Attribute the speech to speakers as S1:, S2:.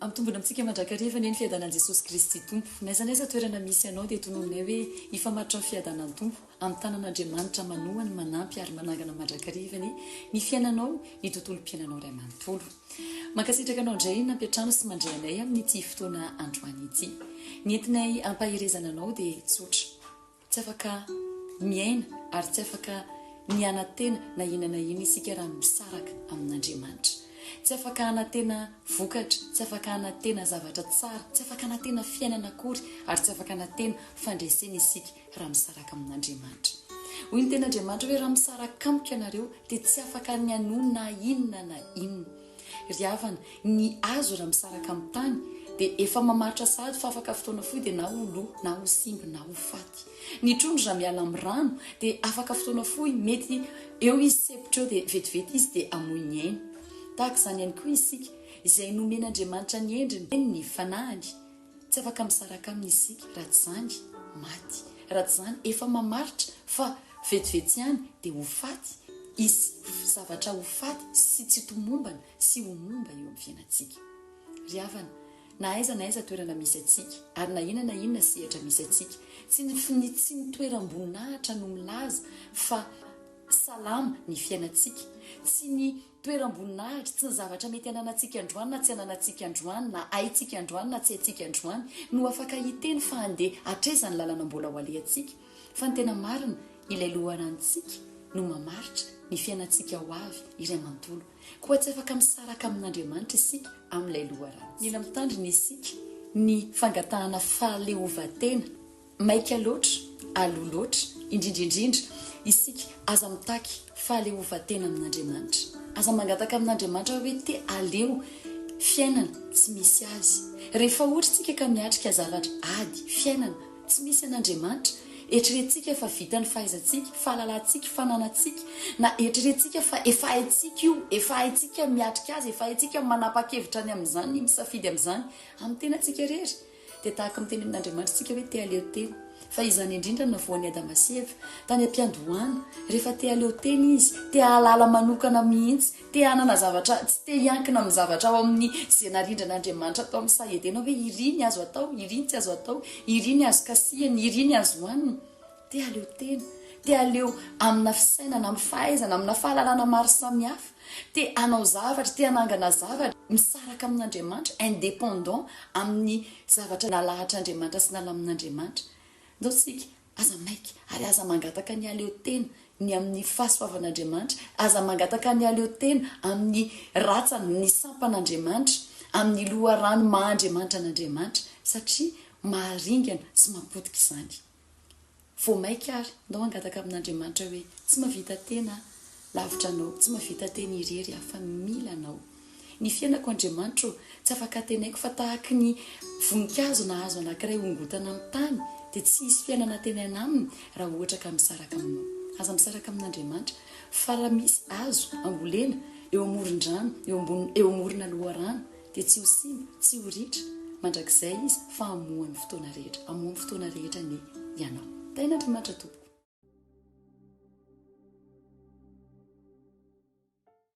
S1: Amitombona amintsika mandrakariva ny fiadanan'i Jesosy Kristy Tompo. N'aiza toerana misy ianao dia tonononay hoe ifamatotra ny fiadanan'ny Tompo amin'ny tanan'Andriamanitra manohany manampy ary manangana mandrakarivany ny fiainanao, ny tontolom-piainanao iray manontolo. Mankasitraka anao indray nampiatrano sy mandray anay amin'ity fotoana androany ity. Ny entinay ampahirezana anao dia tsotra. Tsy afaka miaina ary tsy afaka miana-tena na inana ina isika raha misaraka amin'Andriamanitra. Tsy afaka anatena vokatra, tsy afaka anatena zavatra tsara, tsy afaka anatena fiainana akory ary tsy afaka anatena fandresena isika raha misaraka amin'Andriamanitra. Hoy ny ten'Andriamanitra hoe raha misaraka amiko ianareo dia tsy afaka ny anono na inona na inona. Ry havana, ny azo raha misaraka amin'ny tany dia efa mamaritra sady fa afaka fotoana fohy dia na ho lo, na ho simba, na ho faty. Ny trondro raha miala amin'ny rano dia afaka fotoana fohy mety eo izy sepotra eo dia vetivety izy dia amoy ny aina. Tahaka izany ihany koa isika izay nomen'Andriamanitra ny endriny ny fanahiny. Tsy afaka misaraka amin'ny isika raha tsy izany maty. Raha tsy izany efa mamaritra fa vetivety ihany dia ho faty. Isy zavatra ho faty sy tsy tomombana sy ho momba eo amin'ny fiainantsika. Ry havana, na aiza toerana misy atsika ary na inona sehatra misy atsika, tsy ny toeram-boninahitra no milaza fa salama ny fiainantsika. Tsy ny toeram-boninahitra, tsy ny zavatra mety ananantsika androany na tsy ananantsika androany na aintsika androany na tsy haintsika androany no afaka hiteny fa andeha hatrezany lalana mbola ho alehantsika. Fa ny tena marina, ilay loharantsika no mamaritra ny fiainantsika ho avy iray manontolo. Koa tsy afaka misaraka amin'Andriamanitra isika amin'ilay loharano. Mila mitandrina isika ny fangatahana fahaleovantena maika loatra, aloha loatra, indrindrindrindra isika aza mitaky fahaleovantena amin'Andriamanitra. Aza mangataka amin'Andriamanitra hoe te aleo fiainana tsy misy azy. Rehefa ohatra tsika ka miatrika zavatra ady fiainana tsy misy an'Andriamanitra, eritreretintsika fa vita ny fahaizantsika, fahalalantsika, fananantsika, na eritreretintsika fa efa haintsika io, efa haintsika miatrika azy, efa haintsika manapa-kevitra any amin'izany, misafidy amin'izany amin'ny tenantsika rery. Dia tahaka miteny amin'Andriamanitra tsika hoe te aleo tena. Fa izany indrindra navoan'ny Adama sy Eva tany am-piandohana, rehefa te aleo tena izy, te halala manokana mihitsy, te hanana zavatra, tsy te hiankina amin'ny zavatra ao amin'ny izay narindran'Andriamanitra atao amin'ny sahedena hoe iriny azo atao, iriny tsy azo atao, iriny azo kasihana, iriny azo hohanina. Te aleo tena, te aleo amina fisainana, amin'ny fahaizana, amina fahalalana maro samihafa, te hanao zavatra, te hanangana zavatra, misaraka amin'Andriamanitra, indépendant amin'ny zavatra nalahatr'Andriamanitra sy nalamin'Andriamanitra. Ndao sika aza maika ary aza mangataka ny aleo tena ny amin'ny fahasoavan'Andriamanitra, aza mangataka ny aleo tena amin'ny ratsany ny sampan'Andriamanitra, amin'ny loharano maha-Andriamanitra n'Andriamanitra, satria maharingana sy mapotika izany. Vao maika ary ndao mangataka amin'Andriamanitra hoe tsy mahavita tena lavitra anao, tsy mahavita tena irery hafa mila anao. Ny fiainako Andriamanitra tsy afaka tenaiko fa tahaka ny voninkazo na hazo anankiray hongotana amin'ny tany dia tsy hisy fiainana tena aminy raha ohatra ka misaraka aminao. Aza misaraka amin'Andriamanitra fa raha misy hazo ambolena eo amoron-drano, eo amorona loharano dia tsy ho simba, tsy ho ritra. Mandrakizay izy fa hamohan'ny fotoana rehetra, hamohan'ny fotoana rehetra ny ianao. Tain'Andriamanitra tompoko.